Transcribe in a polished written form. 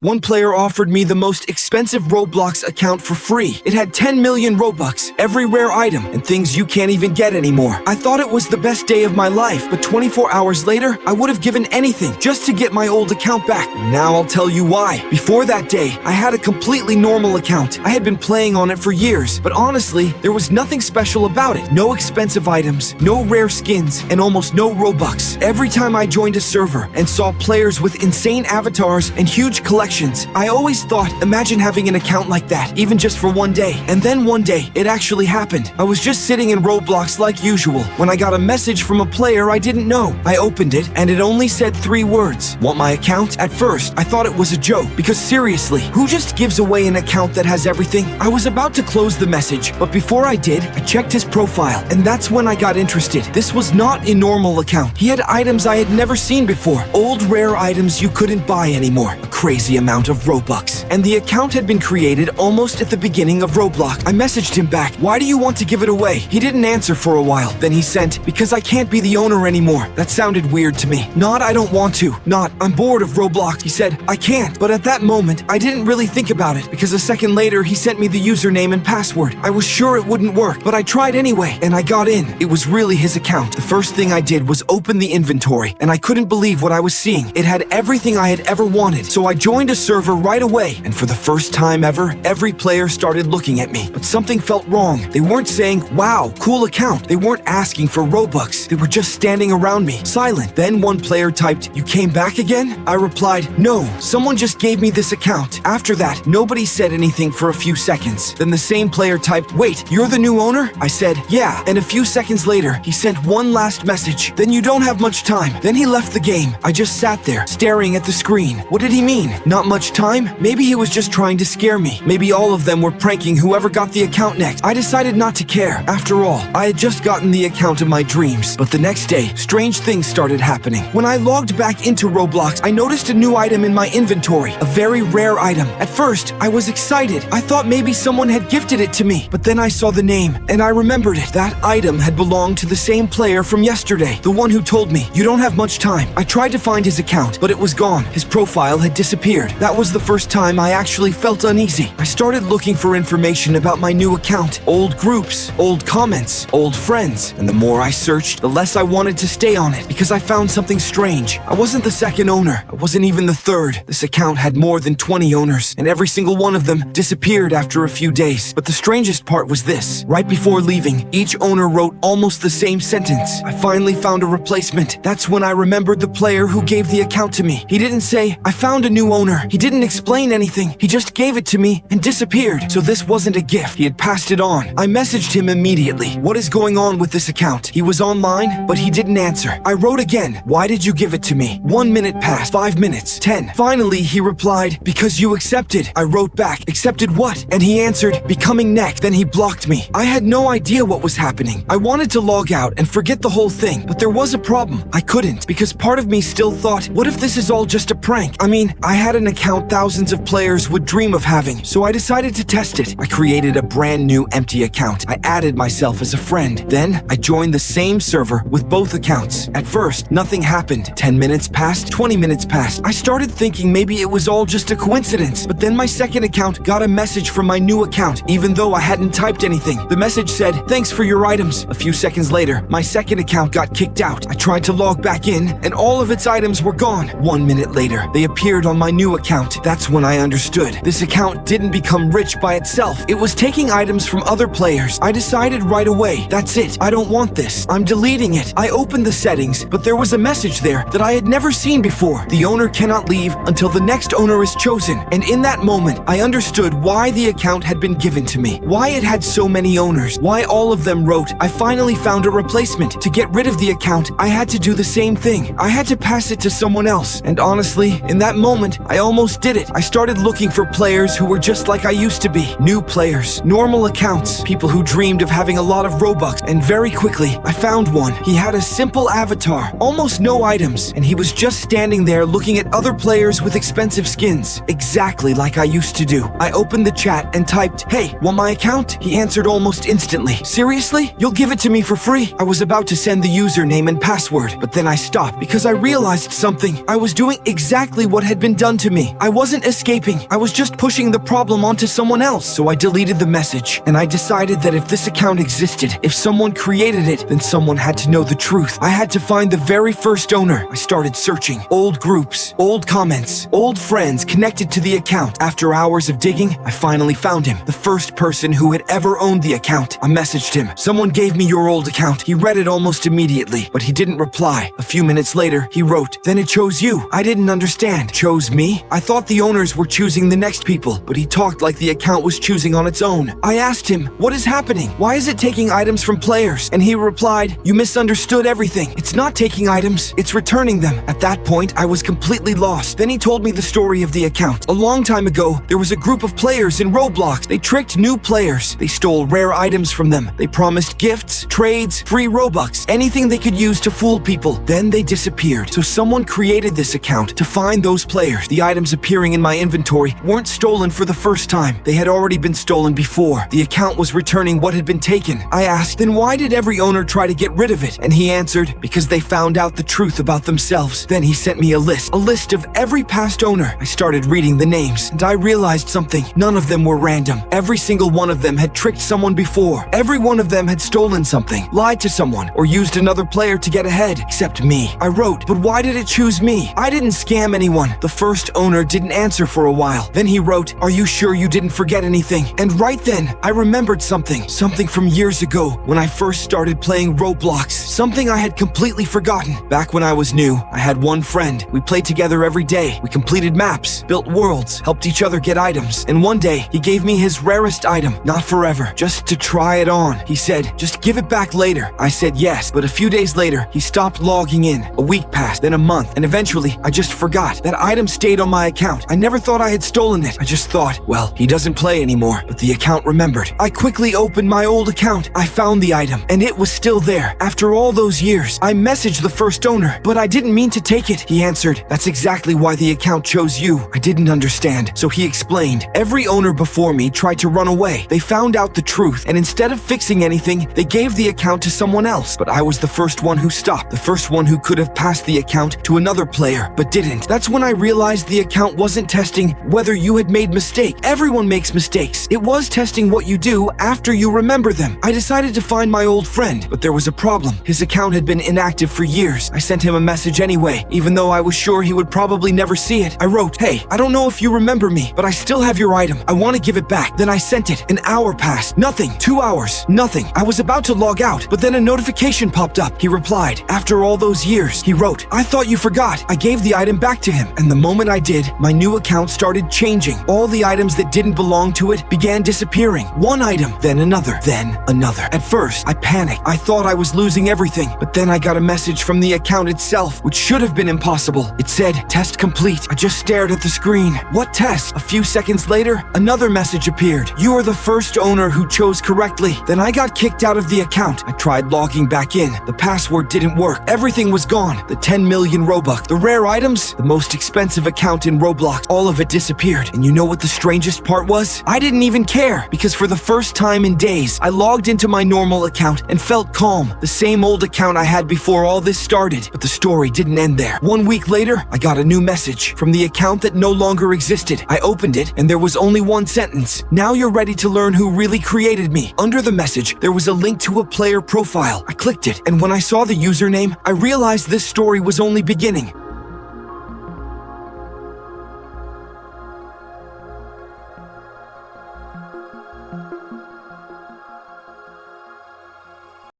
One player offered me the most expensive Roblox account for free. It had 10 million Robux, every rare item, and things you can't even get anymore. I thought it was the best day of my life, but 24 hours later, I would have given anything just to get my old account back. Now I'll tell you why. Before that day, I had a completely normal account. I had been playing on it for years, but honestly, there was nothing special about it. No expensive items, no rare skins, and almost no Robux. Every time I joined a server and saw players with insane avatars and huge collections, I always thought, imagine having an account like that, even just for one day. And then one day, it actually happened. I was just sitting in Roblox like usual when I got a message from a player I didn't know. I opened it, and it only said 3 words. Want my account? At first, I thought it was a joke, because seriously, who just gives away an account that has everything? I was about to close the message, but before I did, I checked his profile, and that's when I got interested. This was not a normal account. He had items I had never seen before. Old rare items you couldn't buy anymore. A crazy amount of Robux. And the account had been created almost at the beginning of Roblox. I messaged him back, why do you want to give it away? He didn't answer for a while. Then he sent, because I can't be the owner anymore. That sounded weird to me. Not, I don't want to. Not, I'm bored of Roblox. He said, I can't. But at that moment, I didn't really think about it, because a second later, he sent me the username and password. I was sure it wouldn't work, but I tried anyway, and I got in. It was really his account. The first thing I did was open the inventory, and I couldn't believe what I was seeing. It had everything I had ever wanted. So I joined a server right away, and for the first time ever, every player started looking at me. But something felt wrong. They weren't saying, wow, cool account. They weren't asking for Robux. They were just standing around me, silent. Then one player typed, you came back again? I replied, no, someone just gave me this account. After that, nobody said anything for a few seconds. Then the same player typed, wait, you're the new owner? I said, yeah. And a few seconds later, he sent one last message. Then you don't have much time. Then he left the game. I just sat there, staring at the screen. What did he mean? Not much time? Maybe he was just trying to scare me. Maybe all of them were pranking whoever got the account next. I decided not to care. After all, I had just gotten the account of my dreams. But the next day, strange things started happening. When I logged back into Roblox, I noticed a new item in my inventory, a very rare item. At first, I was excited. I thought maybe someone had gifted it to me. But then I saw the name, and I remembered it. That item had belonged to the same player from yesterday, the one who told me, you don't have much time. I tried to find his account, but it was gone. His profile had disappeared. That was the first time I actually felt uneasy. I started looking for information about my new account, old groups, old comments, old friends, and the more I searched, the less I wanted to stay on it because I found something strange. I wasn't the second owner. I wasn't even the third. This account had more than 20 owners, and every single one of them disappeared after a few days. But the strangest part was this. Right before leaving, each owner wrote almost the same sentence. I finally found a replacement. That's when I remembered the player who gave the account to me. He didn't say, I found a new owner. He didn't explain anything. He just gave it to me and disappeared. So this wasn't a gift. He had passed it on. I messaged him immediately. What is going on with this account? He was online, but he didn't answer. I wrote again. Why did you give it to me? 1 minute passed, 5 minutes, 10. Finally, he replied, because you accepted. I wrote back, accepted what? And he answered, becoming next. Then he blocked me. I had no idea what was happening. I wanted to log out and forget the whole thing, but there was a problem. I couldn't, because part of me still thought, what if this is all just a prank? I mean, I had an account thousands of players would dream of having, so I decided to test it. I created a brand new empty account. I added myself as a friend. Then, I joined the same server with both accounts. At first, nothing happened. 10 minutes passed, 20 minutes passed. I started thinking maybe it was all just a coincidence, but then my second account got a message from my new account, even though I hadn't typed anything. The message said, thanks for your items. A few seconds later, my second account got kicked out. I tried to log back in, and all of its items were gone. 1 minute later, they appeared on my new account. That's when I understood. This account didn't become rich by itself. It was taking items from other players. I decided right away, that's it. I don't want this. I'm deleting it. I opened the settings, but there was a message there that I had never seen before. The owner cannot leave until the next owner is chosen. And in that moment, I understood why the account had been given to me. Why it had so many owners. Why all of them wrote, I finally found a replacement. To get rid of the account, I had to do the same thing. I had to pass it to someone else. And honestly, in that moment, I almost did it. I started looking for players who were just like I used to be. New players, normal accounts, people who dreamed of having a lot of Robux. And very quickly, I found one. He had a simple avatar, almost no items, and he was just standing there looking at other players with expensive skins, exactly like I used to do. I opened the chat and typed, hey, want my account? He answered almost instantly, seriously? You'll give it to me for free? I was about to send the username and password, but then I stopped because I realized something. I was doing exactly what had been done to to me. I wasn't escaping. I was just pushing the problem onto someone else. So I deleted the message, and I decided that if this account existed, if someone created it, then someone had to know the truth. I had to find the very first owner. I started searching. Old groups, old comments, old friends connected to the account. After hours of digging, I finally found him. The first person who had ever owned the account. I messaged him. Someone gave me your old account. He read it almost immediately, but he didn't reply. A few minutes later, he wrote, then it chose you. I didn't understand. Chose me? I thought the owners were choosing the next people, but he talked like the account was choosing on its own. I asked him, what is happening? Why is it taking items from players? And he replied, you misunderstood everything. It's not taking items, it's returning them. At that point, I was completely lost. Then he told me the story of the account. A long time ago, there was a group of players in Roblox. They tricked new players. They stole rare items from them. They promised gifts, trades, free Robux, anything they could use to fool people. Then they disappeared. So someone created this account to find those players. The items appearing in my inventory weren't stolen for the first time. They had already been stolen before. The account was returning what had been taken. I asked, then why did every owner try to get rid of it? And he answered, because they found out the truth about themselves. Then he sent me a list of every past owner. I started reading the names, and I realized something. None of them were random. Every single one of them had tricked someone before. Every one of them had stolen something, lied to someone, or used another player to get ahead, except me. I wrote, but why did it choose me? I didn't scam anyone. The first owner didn't answer for a while. Then he wrote, are you sure you didn't forget anything? And right then, I remembered something from years ago when I first started playing Roblox, something I had completely forgotten. Back when I was new, I had one friend. We played together every day. We completed maps, built worlds, helped each other get items. And one day, he gave me his rarest item, not forever, just to try it on. He said, just give it back later. I said yes, but a few days later, he stopped logging in. A week passed, then a month, and eventually, I just forgot. That item stayed on my account. I never thought I had stolen it. I just thought, well, he doesn't play anymore, but the account remembered. I quickly opened my old account. I found the item, and it was still there. After all those years, I messaged the first owner, but I didn't mean to take it. He answered, that's exactly why the account chose you. I didn't understand, so he explained. Every owner before me tried to run away. They found out the truth, and instead of fixing anything, they gave the account to someone else. But I was the first one who stopped, the first one who could have passed the account to another player, but didn't. That's when I realized the account wasn't testing whether you had made mistakes. Everyone makes mistakes. It was testing what you do after you remember them. I decided to find my old friend, but there was a problem. His account had been inactive for years. I sent him a message anyway, even though I was sure he would probably never see it. I wrote, hey, I don't know if you remember me, but I still have your item. I want to give it back. Then I sent it. An hour passed. Nothing. 2 hours. Nothing. I was about to log out, but then a notification popped up. He replied, after all those years, he wrote, I thought you forgot. I gave the item back to him, and the moment I did, my new account started changing. All the items that didn't belong to it began disappearing. One item, then another, then another. At first, I panicked. I thought I was losing everything, but then I got a message from the account itself, which should have been impossible. It said, test complete. I just stared at the screen. What test? A few seconds later, another message appeared. You are the first owner who chose correctly. Then I got kicked out of the account. I tried logging back in. The password didn't work. Everything was gone. The 10 million Robux, the rare items, the most expensive account in Roblox, all of it disappeared. And you know what the strangest part was? I didn't even care, because for the first time in days, I logged into my normal account and felt calm. The same old account I had before all this started. But the story didn't end there. 1 week later, I got a new message from the account that no longer existed. I opened it, and there was only one sentence. Now you're ready to learn who really created me. Under the message, there was a link to a player profile. I clicked it, and when I saw the username, I realized this story was only beginning.